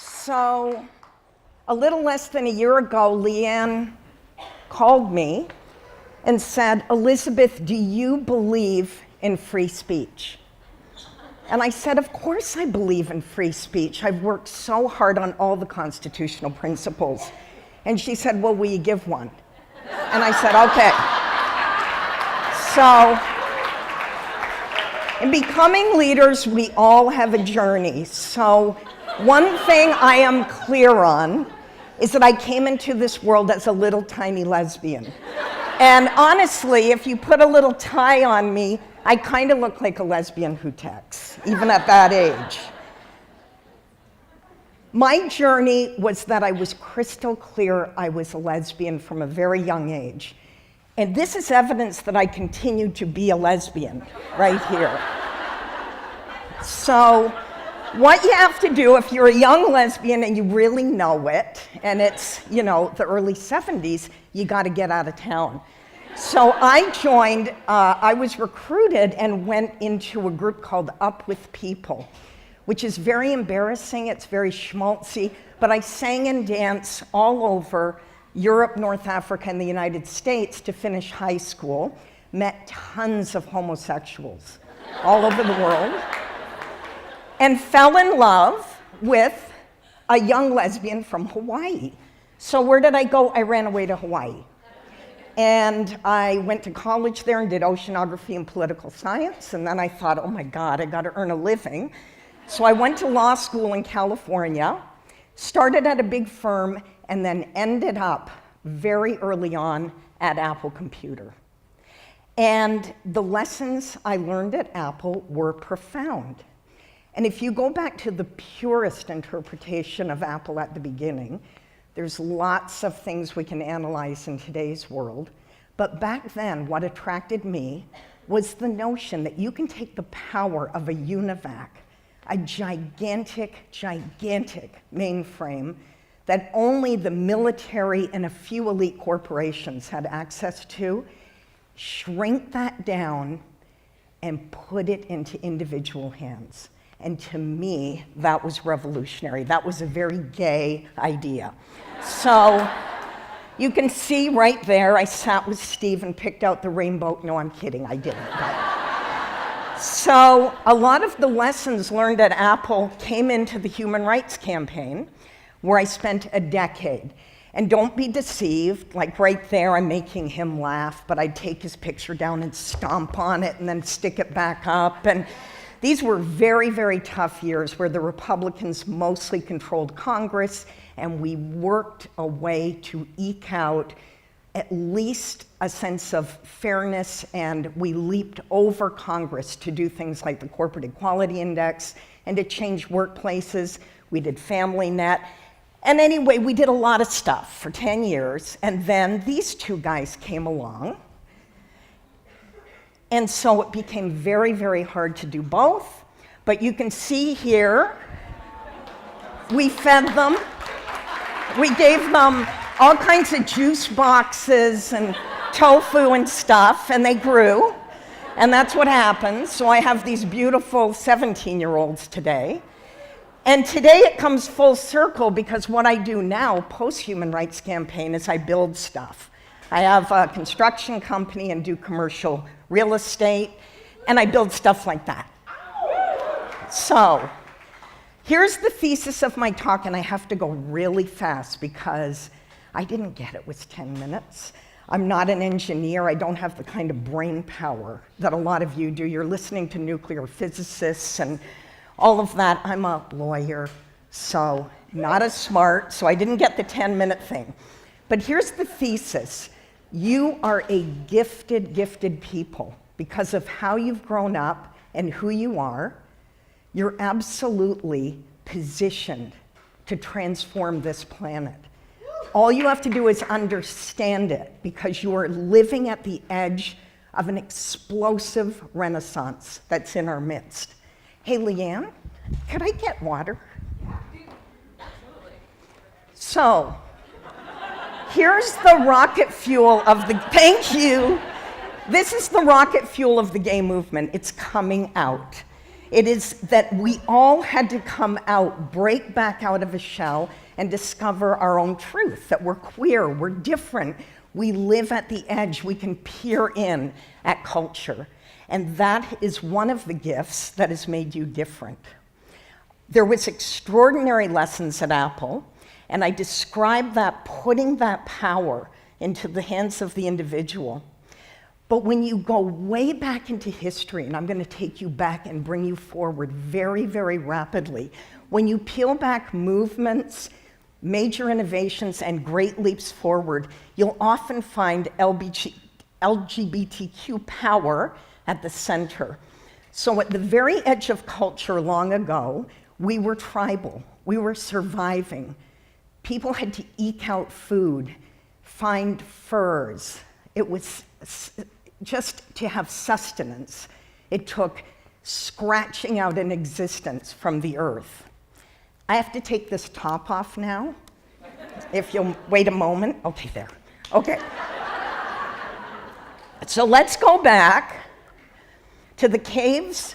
So, a little less than a year ago, Leanne called me and said, "Elizabeth, do you believe in free speech?" And I said, "Of course I believe in free speech. I've worked so hard on all the constitutional principles." And she said, "Well, will you give one?" And I said, "Okay." So, in becoming leaders, we all have a journey. So, one thing I am clear on is that I came into this world as a little tiny lesbian. And honestly, if you put a little tie on me, I kind of look like a lesbian who texts, even at that age. My journey was that I was crystal clear I was a lesbian from a very young age. And this is evidence that I continue to be a lesbian right here. So, what you have to do if you're a young lesbian and you really know it, and it's, the early 70s, you got to get out of town. So I joined, I was recruited and went into a group called Up With People, which is very embarrassing, it's very schmaltzy, but I sang and danced all over Europe, North Africa, and the United States to finish high school, met tons of homosexuals all over the world, and fell in love with a young lesbian from Hawaii. So where did I go? I ran away to Hawaii. And I went to college there and did oceanography and political science. And then I thought, oh my God, I got to earn a living. So I went to law school in California, started at a big firm, and then ended up very early on at Apple Computer. And the lessons I learned at Apple were profound. And if you go back to the purest interpretation of Apple at the beginning, there's lots of things we can analyze in today's world. But back then, what attracted me was the notion that you can take the power of a UNIVAC, a gigantic mainframe that only the military and a few elite corporations had access to, shrink that down and put it into individual hands. And to me, that was revolutionary. That was a very gay idea. So you can see right there, I sat with Steve and picked out the rainbow. No, I'm kidding, I didn't. So a lot of the lessons learned at Apple came into the Human Rights Campaign, where I spent a decade. And don't be deceived, like right there, I'm making him laugh, but I'd take his picture down and stomp on it and then stick it back up. And these were very, very tough years where the Republicans mostly controlled Congress, and we worked a way to eke out at least a sense of fairness, and we leaped over Congress to do things like the Corporate Equality Index and to change workplaces. We did FamilyNet. And anyway, we did a lot of stuff for 10 years, and then these two guys came along. And so it became very, very hard to do both. But you can see here, we fed them. We gave them all kinds of juice boxes and tofu and stuff, and they grew. And that's what happens. So I have these beautiful 17-year-olds today. And today it comes full circle because what I do now, post-Human Rights Campaign, is I build stuff. I have a construction company and do commercial real estate, and I build stuff like that. So, here's the thesis of my talk, and I have to go really fast because I didn't get it with 10 minutes. I'm not an engineer. I don't have the kind of brain power that a lot of you do. You're listening to nuclear physicists and all of that. I'm a lawyer, so not as smart, so I didn't get the 10-minute thing. But here's the thesis. You are a gifted people because of how you've grown up and who you are. You're absolutely positioned to transform this planet. All you have to do is understand it because you are living at the edge of an explosive renaissance that's in our midst. Hey, Leanne, could I get water? So, here's the rocket fuel of the, thank you. This is the rocket fuel of the gay movement. It's coming out. It is that we all had to come out, break back out of a shell, and discover our own truth, that we're queer, we're different, we live at the edge, we can peer in at culture. And that is one of the gifts that has made you different. There was extraordinary lessons at Apple, and I described that putting that power into the hands of the individual. But when you go way back into history, and I'm going to take you back and bring you forward very, very rapidly, when you peel back movements, major innovations, and great leaps forward, you'll often find LGBTQ power at the center. So at the very edge of culture long ago, we were tribal, we were surviving. People had to eke out food, find furs. It was just to have sustenance. It took scratching out an existence from the earth. I have to take this top off now. If you'll wait a moment. Okay, there. Okay. So let's go back to the caves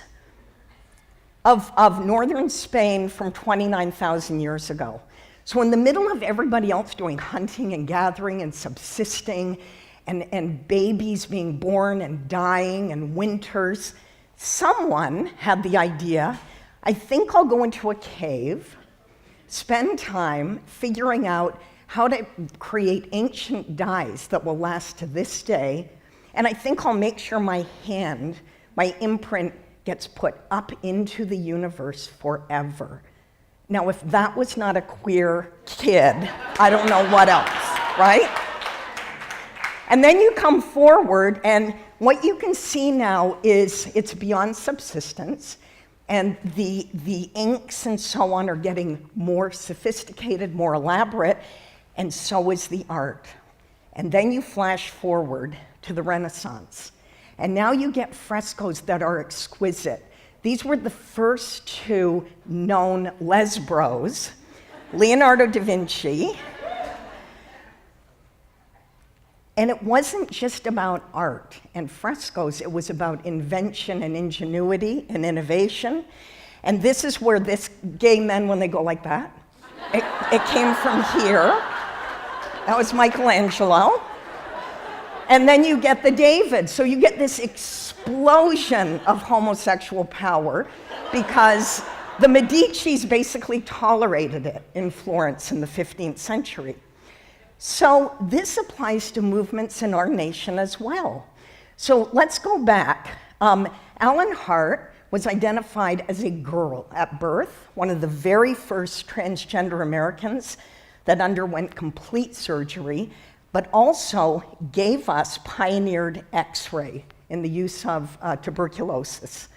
of northern Spain from 29,000 years ago. So in the middle of everybody else doing hunting and gathering and subsisting, and babies being born and dying and winters, someone had the idea, I think I'll go into a cave, spend time figuring out how to create ancient dyes that will last to this day, and I think I'll make sure my hand, my imprint, gets put up into the universe forever. Now, if that was not a queer kid, I don't know what else, right? And then you come forward, and what you can see now is it's beyond subsistence, and the inks and so on are getting more sophisticated, more elaborate, and so is the art. And then you flash forward to the Renaissance, and now you get frescoes that are exquisite. These were the first two known lesbros, Leonardo da Vinci. And it wasn't just about art and frescoes, it was about invention and ingenuity and innovation. And this is where this gay men, when they go like that, it came from here. That was Michelangelo. And then you get the David. So you get this explosion of homosexual power because the Medicis basically tolerated it in Florence in the 15th century. So this applies to movements in our nation as well. So let's go back. Alan Hart was identified as a girl at birth, one of the very first transgender Americans that underwent complete surgery, but also gave us pioneered X-ray in the use of tuberculosis.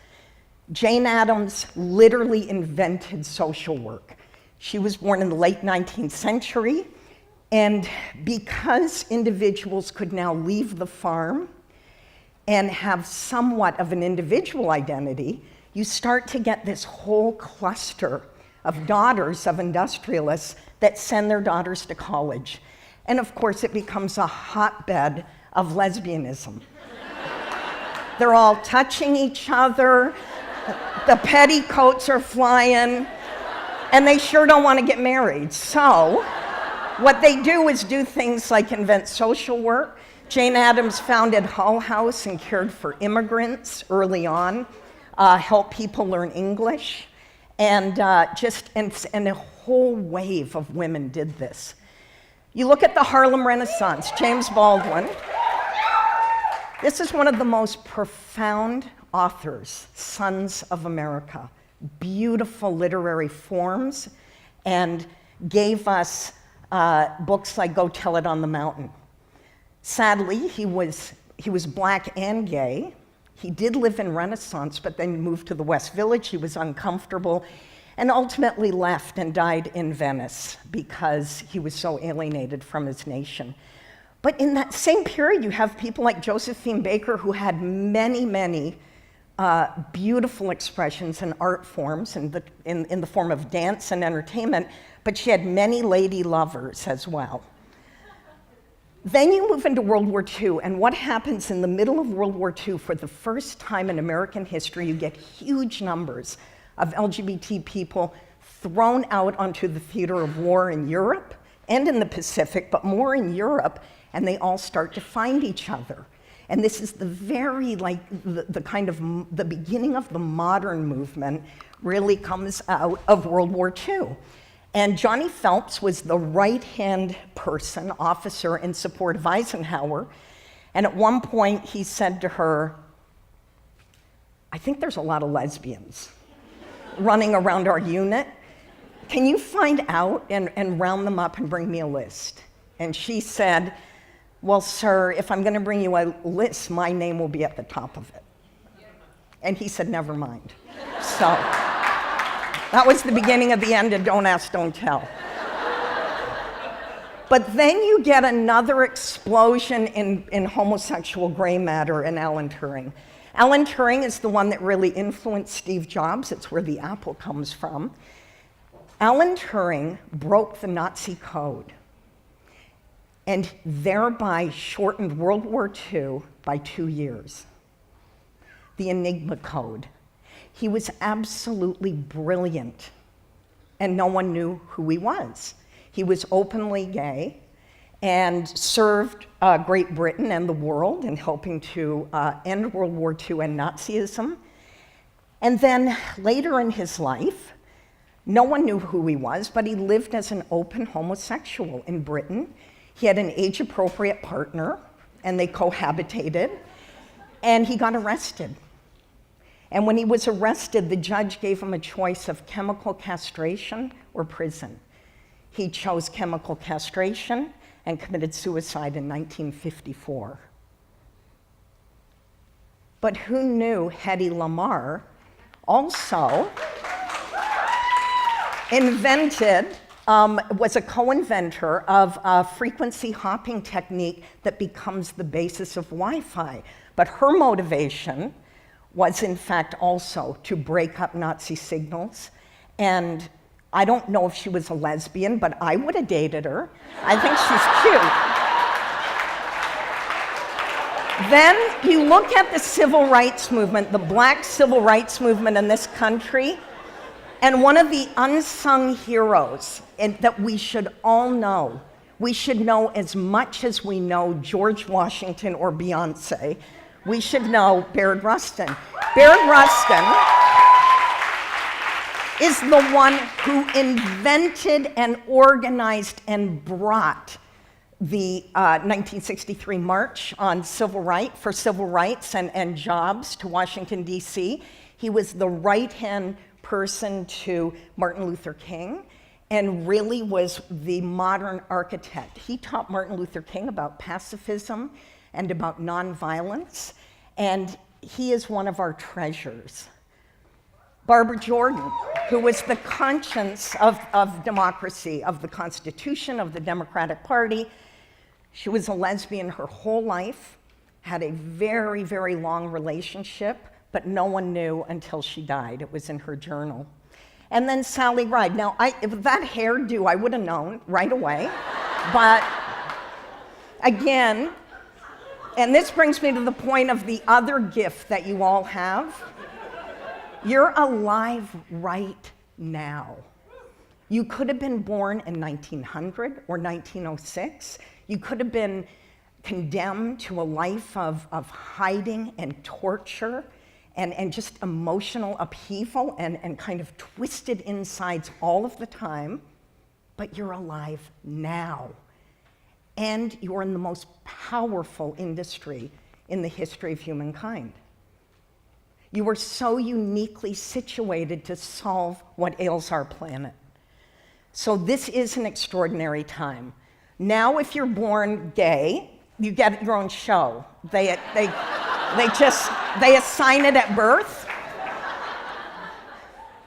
Jane Addams literally invented social work. She was born in the late 19th century. And because individuals could now leave the farm and have somewhat of an individual identity, you start to get this whole cluster of daughters of industrialists that send their daughters to college. And of course, it becomes a hotbed of lesbianism. They're all touching each other, the petticoats are flying, and they sure don't want to get married. So what they do is do things like invent social work. Jane Addams founded Hull House and cared for immigrants early on, helped people learn English, and a whole wave of women did this. You look at the Harlem Renaissance, James Baldwin. This is one of the most profound authors, Sons of America. Beautiful literary forms, and gave us books like Go Tell It on the Mountain. Sadly, he was black and gay. He did live in Renaissance, but then moved to the West Village. He was uncomfortable and ultimately left and died in Venice because he was so alienated from his nation. But in that same period, you have people like Josephine Baker, who had many, many beautiful expressions and art forms in the form of dance and entertainment, but she had many lady lovers as well. Then you move into World War II, and what happens in the middle of World War II, for the first time in American history, you get huge numbers of LGBT people thrown out onto the theater of war in Europe and in the Pacific, but more in Europe, and they all start to find each other. And this is the very, the kind of, the beginning of the modern movement really comes out of World War II. And Johnny Phelps was the right-hand person, officer in support of Eisenhower. And at one point he said to her, "I think there's a lot of lesbians running around our unit. Can you find out and round them up and bring me a list?" And she said, "Well, sir, if I'm gonna bring you a list, my name will be at the top of it." And he said, "Never mind." So that was the beginning of the end of Don't Ask, Don't Tell. But then you get another explosion in homosexual gray matter in Alan Turing. Alan Turing is the one that really influenced Steve Jobs. It's where the apple comes from. Alan Turing broke the Nazi code and thereby shortened World War II by 2 years. The Enigma code. He was absolutely brilliant, and no one knew who he was. He was openly gay and served Great Britain and the world in helping to end World War II and Nazism. And then later in his life, no one knew who he was, but he lived as an open homosexual in Britain. He had an age-appropriate partner, and they cohabitated, and he got arrested. And when he was arrested, the judge gave him a choice of chemical castration or prison. He chose chemical castration and committed suicide in 1954. But who knew Hedy Lamarr also was a co-inventor of a frequency hopping technique that becomes the basis of Wi-Fi. But her motivation was in fact also to break up Nazi signals. And I don't know if she was a lesbian, but I would have dated her. I think she's cute. Then you look at the civil rights movement, the black civil rights movement in this country, and one of the unsung heroes that we should all know, we should know as much as we know George Washington or Beyonce, we should know Baird Rustin. Baird Rustin is the one who invented and organized and brought the 1963 March on civil rights and jobs to Washington, D.C. He was the right-hand person to Martin Luther King and really was the modern architect. He taught Martin Luther King about pacifism and about nonviolence, and he is one of our treasures. Barbara Jordan, who was the conscience of democracy, of the Constitution, of the Democratic Party. She was a lesbian her whole life, had a very, very long relationship, but no one knew until she died. It was in her journal. And then Sally Ride. Now, if that hairdo, I would have known right away. But again, and this brings me to the point of the other gift that you all have. You're alive right now. You could have been born in 1900 or 1906. You could have been condemned to a life of hiding and torture and just emotional upheaval and kind of twisted insides all of the time, but you're alive now. And you're in the most powerful industry in the history of humankind. You are so uniquely situated to solve what ails our planet. So this is an extraordinary time. Now, if you're born gay, you get your own show. They assign it at birth.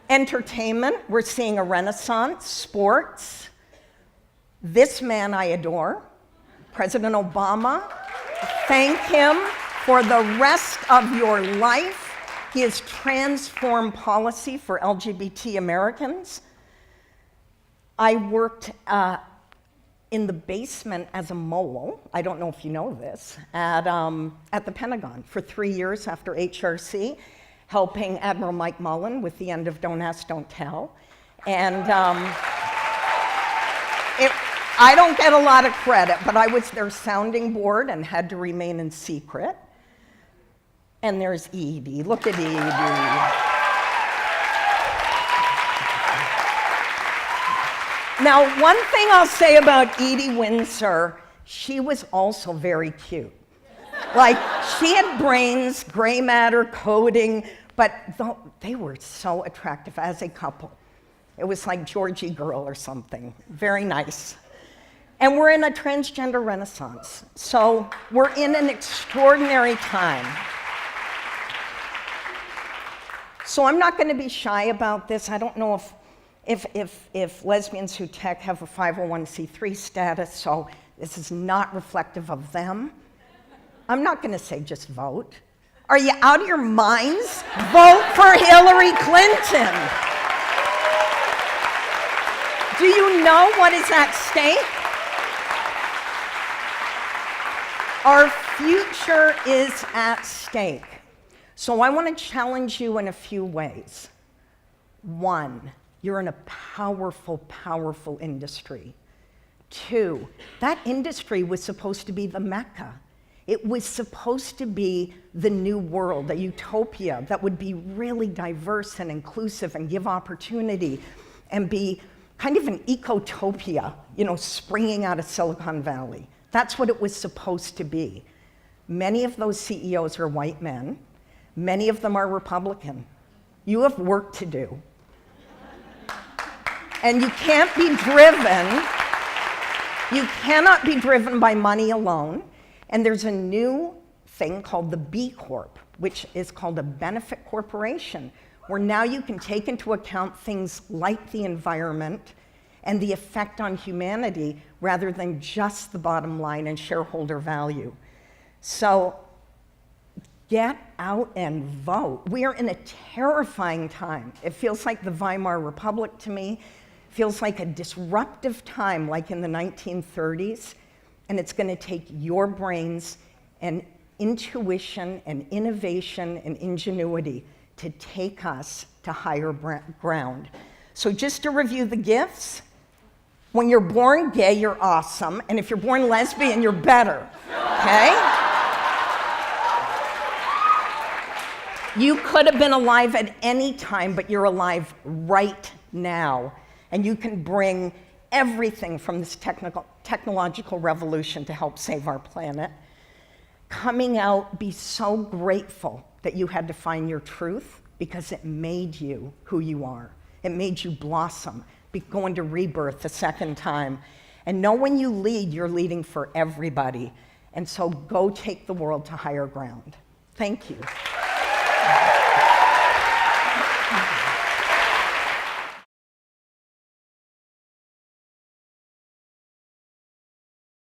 Entertainment, we're seeing a renaissance. Sports. This man I adore, President Obama. Thank him for the rest of your life. He has transformed policy for LGBT Americans. I worked in the basement as a mole, I don't know if you know this, at the Pentagon for 3 years after HRC, helping Admiral Mike Mullen with the end of Don't Ask, Don't Tell. And I don't get a lot of credit, but I was their sounding board and had to remain in secret. And there's Edie. Look at Edie. Now, one thing I'll say about Edie Windsor, she was also very cute. Like, she had brains, gray matter, coding, but they were so attractive as a couple. It was like Georgie Girl or something. Very nice. And we're in a transgender renaissance. So we're in an extraordinary time. So I'm not going to be shy about this. I don't know if lesbians who tech have a 501c3 status, so this is not reflective of them. I'm not going to say just vote. Are you out of your minds? Vote for Hillary Clinton. Do you know what is at stake? Our future is at stake. So I want to challenge you in a few ways. One, you're in a powerful, powerful industry. Two, that industry was supposed to be the Mecca. It was supposed to be the new world, a utopia that would be really diverse and inclusive and give opportunity and be kind of an ecotopia, springing out of Silicon Valley. That's what it was supposed to be. Many of those CEOs are white men. Many of them are Republican. You have work to do. And you cannot be driven by money alone. And there's a new thing called the B Corp, which is called a benefit corporation, where now you can take into account things like the environment and the effect on humanity rather than just the bottom line and shareholder value. So get out and vote. We are in a terrifying time. It feels like the Weimar Republic to me. It feels like a disruptive time like in the 1930s. And it's going to take your brains and intuition and innovation and ingenuity to take us to higher ground. So just to review the gifts, when you're born gay, you're awesome. And if you're born lesbian, you're better, okay? You could have been alive at any time, but you're alive right now. And you can bring everything from this technological revolution to help save our planet. Coming out, be so grateful that you had to find your truth because it made you who you are. It made you blossom, go into rebirth a second time. And know when you lead, you're leading for everybody. And so go take the world to higher ground. Thank you.